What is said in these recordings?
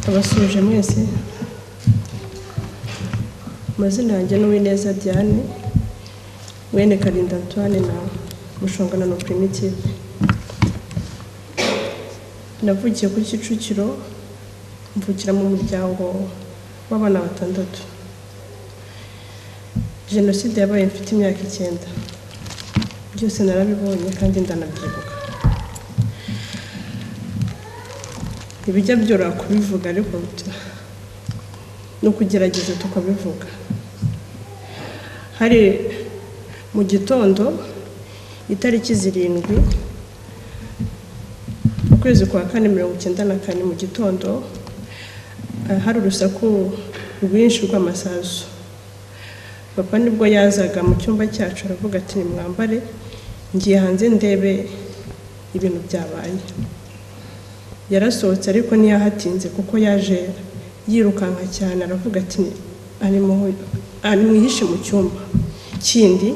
abasuje mwese. Amazina yanjye ni Uwineza Diane, mwene Karinda Antoine na Mushongana Primitive. Navukiye kuri Kicukiro, mvukira mu muryango w'abana 6. Jenoside yabaye mfite imyaka 9. Byose narabibonye kandi ndanabyibuka. Ibijya byora kubivuga ariko no kugerageza tukabivuga. Hari mu gitondo itariki 7 ukwezi kwa 4/94 mu gitondo hari urusaku rwinshi rw'amasasu. Papa nibwo yazaga mu cyumba cyacu aravuga ati mwambare ngiye hanze ndebe ibintu byabaye. Yarasohotse ariko ntiyahatinze kuko yaje yirukanka cyane aravuga ati ari mwihishe mu cyumba kindi.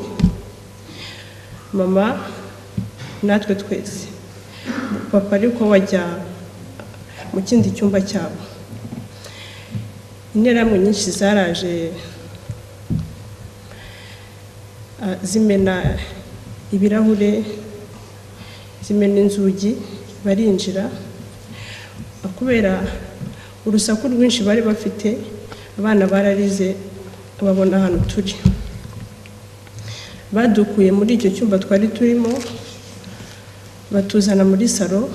Mama natwe twese, papa ariko wajya mu kindi cyumba cyabo. Interamwe nyinshi zaraje zimena ibirahure, zimena inzugi, barinjira. Kubera urusaku rwinshi bari bafite, abana bararize babona hano turi. Badukuye muri icyo cyumba twari turimo, batuzana muri salo,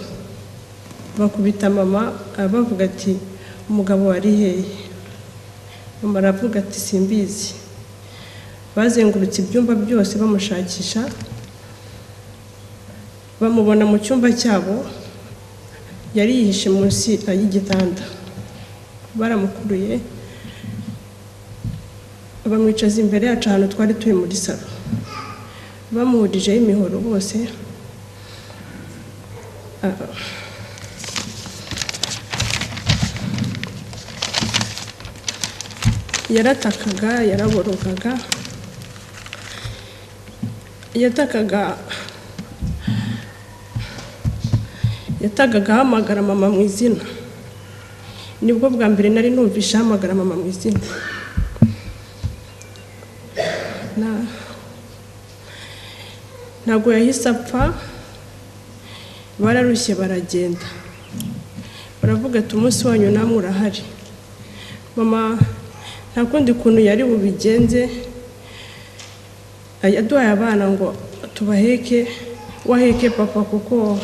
bakubita mama bavuga ati umugabo wari hehe. Mama aravuga ati simbizi. Bazengurutse ibyumba byose bamushakisha, bamubona mu cyumba cyabo, yari yihishe munsi y'igitanda. Baramukuruye bamwicaza imbere yacu ahantu twari turi muri salo, bamuhurijeho imihoro bose. Yaratakaga, yaraborogaga, yatagaga hamagara mama mu izina. Nibwo bwa mbere nari numvisha hamagara mama mu izina. Ntabwo yahise apfa, bararushye baragenda. Baravuga ati umunsi wanyu namwe urahari. Mama nta kundi kuntu yari bubigenze, yaduhaye abana ngo tubaheke, waheke papa kuko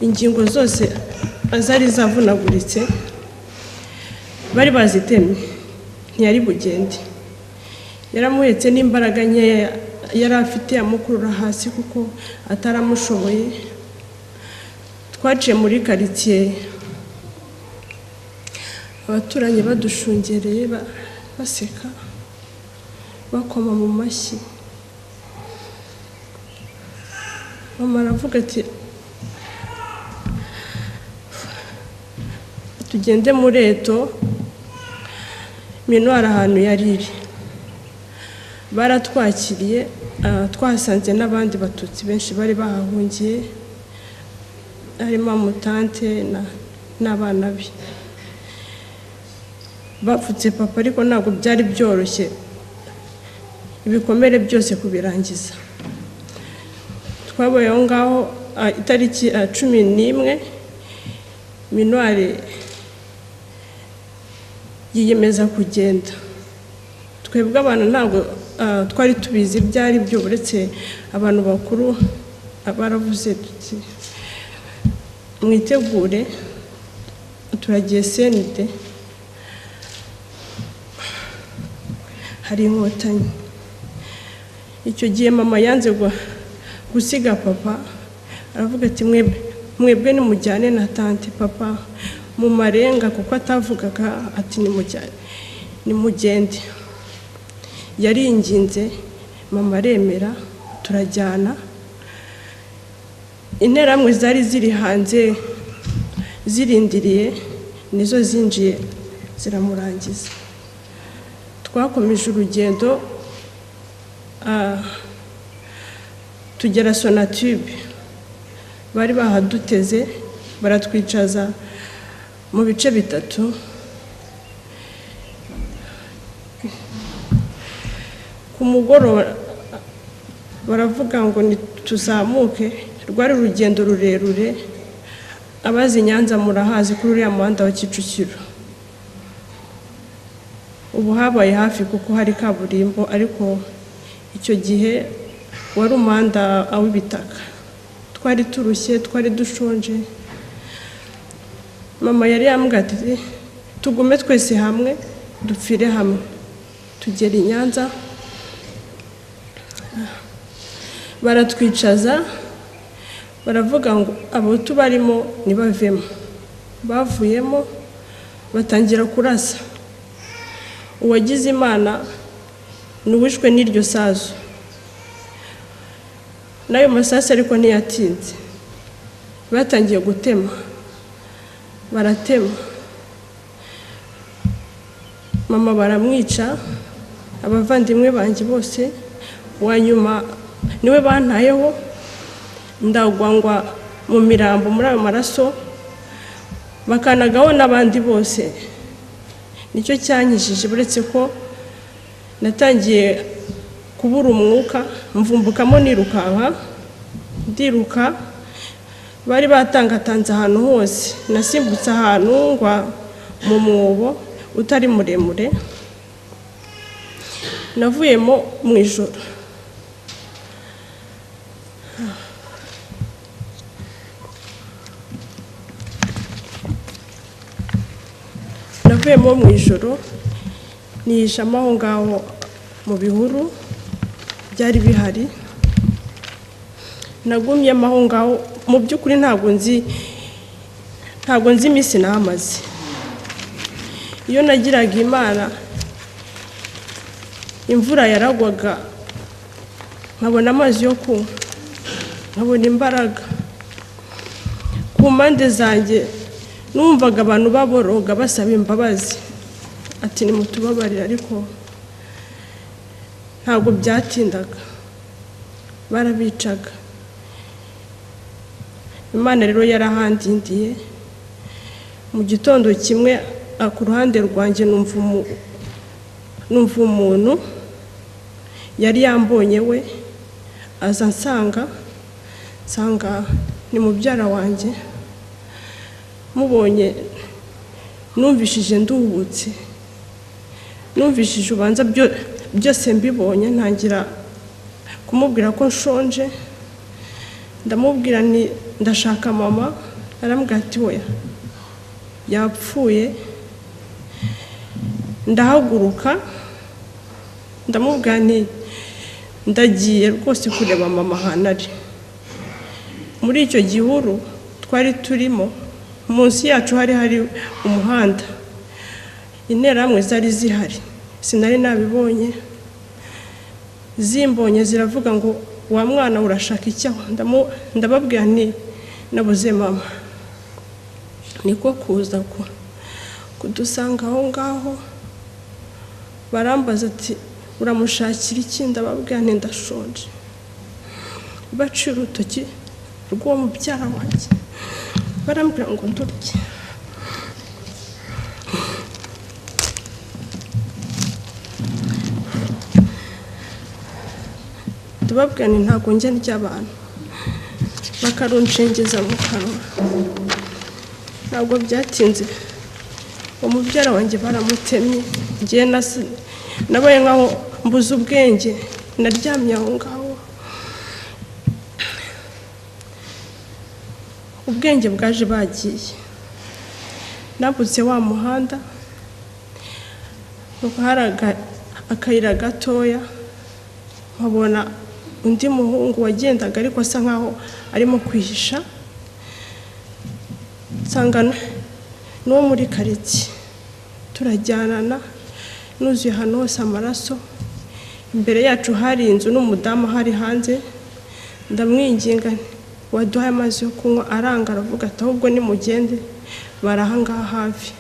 ingingo zose azari zavunaguritse bari bazitemye, ntiyari bugende. Yaramuhetse n'imbaraga nkeya yari afite amukurura hasi kuko ataramushoboye. Twaciye muri quartier, abaturanyi badushungereye baseka, bakoma mu mashyi. Mama aravuga ati tugende muri Eto Minuar ahantu yariri. Baratwakiriye, twasanze n'abandi batutsi benshi bari bahahungiye, harimo mutante n'abana be. Bapfutse papa ariko ntabwo byari byoroshye ibikomere byose kubirangiza. Twabaye aho ngaho itariki 11 Minuar yiyemeza kugenda. Twebwe abana ntabwo twari tubizi byari byo, uretse abantu bakuru baravuze tuti mwitegure turagiye CND, hari inkotanyi. Icyo gihe mama yanze gusiga papa, aravuga ati mwebwe nimujyane na tante papa mu marenga kuko atavugaga, ati nimugende. Yaringinze, mama aremera, turajyana. Interamwe zari ziri hanze zirindiriye nizo zinjiye ziramurangiza. Twakomeje urugendo tugera Sonatube. Bari bahaduteze baratwicaza mu bice bitatu. Ku mugoroba baravuga ngo tuzamuke, rwari urugendo rurerure. Abazi Nyanza murahazi kuri uriya muhanda wa Kicukiro. Ubu habaye hafi kuko hari kaburimbo, ariko icyo gihe wari umuhanda w'ibitaka. Twari turushye, twari dushonje. Mama yari yambwiye ati tugume twese hamwe, dupfire hamwe. Tugera i Nyanza, baratwicaza, baravuga ngo abo tubarimo nibavemo. Bavuyemo batangira kurasa. Uwagize Imana n'uwishwe n'iryo sazo. Nayo masasi ariko ntiyatinze. Batangiye gutema, baratema. Mama baramwica, abavandimwe banjye bose. Wanyuma niwe bantayeho, ndagwangwa mu mirambo muri ayo maraso, bakanagaho n'abandi bose. Nicyo cyanyishije, buretse ko natangiye kubura umwuka, mvumbukamo nirukanka, ndiruka. Bari batangatanze ahantu hose. Nasimbutse ahantu ngwa mu mwobo utari muremure. Navuyemo mu ijoro. Navuyemo mu ijoro, nihishamo aho ngaho mu bihuru byari bihari. Nagumyemo aho ngaho, mu by'ukuri ntabwo nzi iminsi nahamaze. Iyo nagiraga Imana, imvura yaragwaga, nkabona amazi yo kunywa, nkabona imbaraga. Ku mpande zanjye numvaga abantu baboroga basaba imbabazi, ati nimutubabarire, ariko ntabwo byatindaga, barabicaga. Imana rero yarahandindiye. Mu gitondo kimwe ku ruhande rwanjye numva umuntu yari yambonye, we aza nsanga ni mubyara wanjye. Mubonye numvishije nduhutse, numvishije ubanza byose mbibonye. Ntangira kumubwira ko nshonje, ndamubwira ni ndashaka mama. Arambwira ati oya, yapfuye. Ndahaguruka, ndamubwira nti ndagiye rwose kureba mama ahantu ari. Muri icyo gihuru twari turimo, munsi yacu hari umuhanda. Interahamwe zari zihari, sinari nabibonye. Zimbonye ziravuga ngo wa mwana urashaka icyaho. Ndababwira nti nabuze mama. Niko kuza kudusanga aho ngaho, barambaza ati uramushakira iki? Ndababwira nti ndashonje. Baciye urutoki rw'uwo mubyara wanjye, barambwira ngo ndurye. Ndababwira nti ntabwo njya ndya abantu. Bakarunshengeza mu kanwa. Ntabwo byatinze, umubyara wanjye baramutemye. Ngiye nabaye nkaho mbuze ubwenge, naryamye aho ngaho. Ubwenge bwaje bagiye. Nabutse wa muhanda, nuko hari akayira gatoya, nkabona undi muhungu wagendaga ariko asa nkaho arimo kwihisha. Nsanga n'uwo muri karitsiye, turajyanana, nuzuye ahantu hose amaraso. Imbere yacu hari inzu n'umudamu hari hanze. Ndamwinginga waduhaye amazi yo kunywa, aranga, aravuga ati ahubwo nimugende, barahangaha hafi.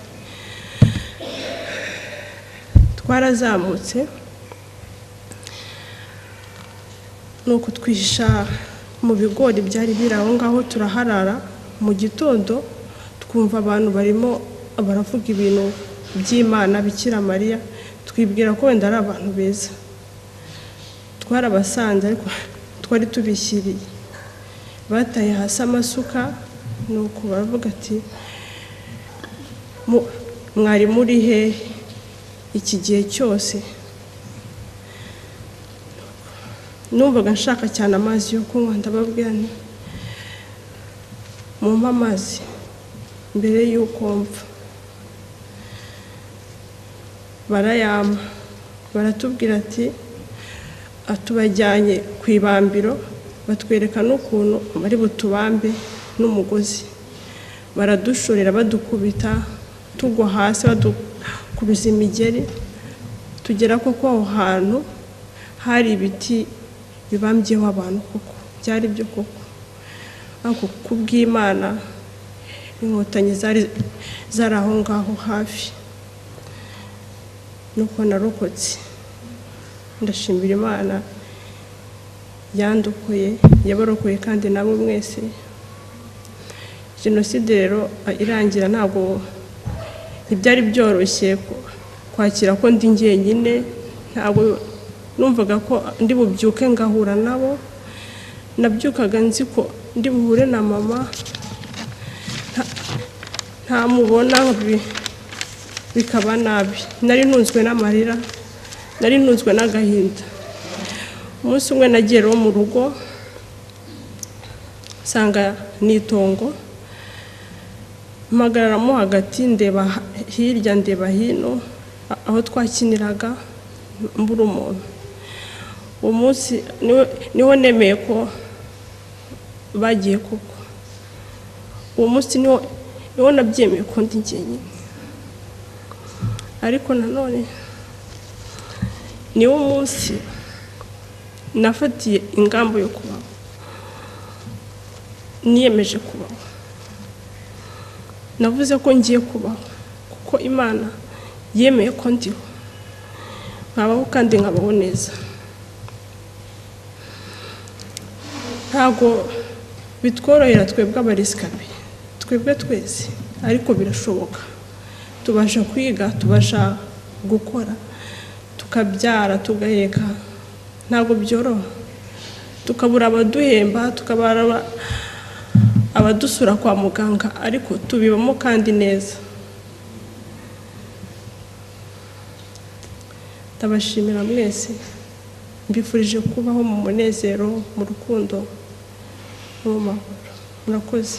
Twarazamutse, nuko twihisha mu bigori byari biri aho ngaho, turaharara. Mu gitondo twumva abantu barimo baravuga ibintu by'Imana Bikira Mariya, twibwira ko wenda ari abantu beza, twarabasanze ariko twari tubishyiriye, bataye hasi amasuka, nuko baravuga ati mwari muri he iki gihe cyose? Numvaga nshaka cyane amazi yo kunywa, ndababwira nti mumpe amazi mbere y'uko mpfa. Barayampa, baratubwira ati atubajyanye ku ibambiro, batwereka n'ukuntu bari butubambe n'umugozi, baradushorera badukubita, tugwa hasi badukubiza imigeri, tugera koko aho hantu hari ibiti bibambyeho abantu, koko byari byo koko, ariko kubw'Imana inkotanyi zari aho ngaho hafi, nuko narokotse. Ndashimira Imana yandukuye, yabarokoye kandi namwe mwese. Jenoside rero irangira ntabwo ibyari byoroshye kwakira ko ndi njyenyine, ntabwo numvaga ko ndi bubyuke ngahura nabo, nabyukaga nzi ko ndi buhure na mama, ntamubona bikaba nabi. Nari ntunzwe n'amarira, nari ntunzwe n'agahinda. Umunsi umwe nagiye rero mu rugo, nsanga n'itongo, mpagararamo hagati, ndeba hirya ndeba hino, aho twakiniraga mbura umuntu. Uwo munsi niho nemeye ko bagiye koko. Uwo munsi niho nabyemeye ko ndi njyenyine, ariko nanone niwo munsi nafatiye ingamba yo kubaho, niyemeje kubaho. Navuze ko ngiye kubaho kuko Imana yemeye ko ndiho, nkabaho kandi nkabaho neza. Ntabwo bitworohera twebwe abaresikape, twebwe twese, ariko birashoboka. Tubasha kwiga, tubasha gukora, tukabyara, tugaheka, ntabwo byoroha. Tukabura abaduhemba, tukabara abadusura kwa muganga, ariko tubibamo kandi neza. Ndabashimira mwese, mbifurije kubaho mu munezero, mu rukundo, mu mahoro. Murakoze.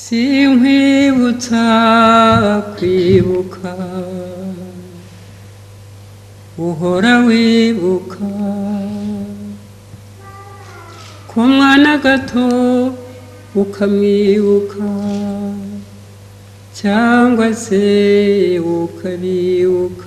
Sinkwibutsa kwibuka, uhora wibuka ku mwana gato ukamwibuka, cyangwa se ukabibuka